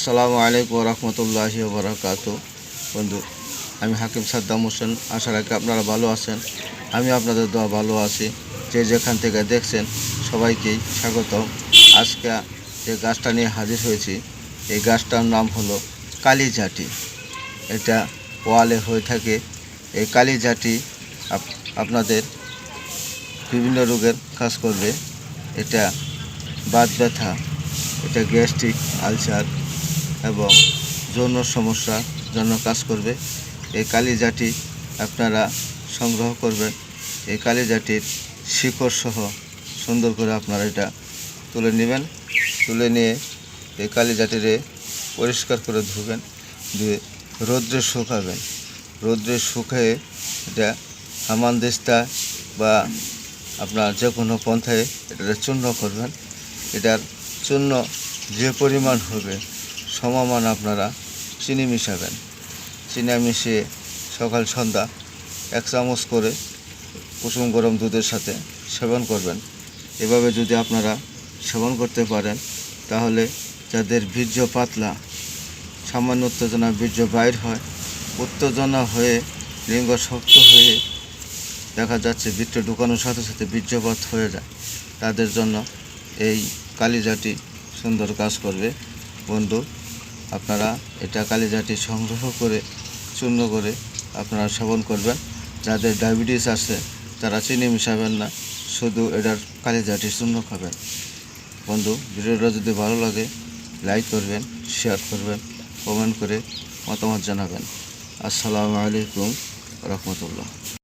আসসালামু আলাইকুম রহমতুল্লাহি ওয়া বারাকাতুহু। বন্ধু, আমি হাকিম সাদ্দাম হোসেন। আশা রাখি আপনারা ভালো আছেন। আমি আপনাদের দোয়া ভালো আছি। যে যেখান থেকে দেখছেন সবাইকেই স্বাগতম। আজকে যে গাছটা নিয়ে হাজির হয়েছি, এই গাছটার নাম হলো কালিঝাটি। এটা ওয়ালে হয়ে থাকে। এই কালিঝাটি আপনাদের বিভিন্ন রোগের কাজ করবে। এটা বাত ব্যথা, এটা গ্যাস্ট্রিক, আলসার এবং যৌন সমস্যার জন্য কাজ করবে। এই কালিঝাটি আপনারা সংগ্রহ করবেন। এই কালিঝাটির শিকড় সহ সুন্দর করে আপনারা এটা তুলে নেবেন। তুলে নিয়ে এই কালিঝাটিরে পরিষ্কার করে ধুবেন, ধুয়ে রৌদ্রে শুকাবেন। রৌদ্রে শুকিয়ে এটা হামানদিস্তা বা আপনার যে কোনো পন্থায় এটা চূর্ণ করবেন। এটার চূর্ণ যে পরিমাণ হবে সমমান আপনারা চিনি মিশাবেন। চিনি মিশিয়ে সকাল সন্ধ্যা 1 চামচ করে কুসুম গরম দুধের সাথে সেবন করবেন। এভাবে যদি আপনারা সেবন করতে পারেন তাহলে যাদের বীর্য পাতলা, সামান্য উত্তেজনা বীর্য বাইর হয়, উত্তেজনা হয়ে লিঙ্গ শক্ত হয়ে দেখা যাচ্ছে বীর্য ঢুকানোর সাথে সাথে বীর্যপাত হয়ে যায়, তাদের জন্য এই কালিঝাটি সুন্দর কাজ করবে। বন্ধু, আপনারা এটা কালিঝাটি সংগ্রহ করে চূর্ণ করে আপনারা সেবন করবেন। যাদের ডায়াবেটিস আছে তারা চিনি মিশাবেন না, শুধু এটার কালিঝাটি চূর্ণ খাবেন। বন্ধু, ভিডিওটা যদি ভালো লাগে লাইক করবেন, শেয়ার করবেন, কমেন্ট করে মতামত জানাবেন। আসসালামু আলাইকুম রহমতুল্লাহ।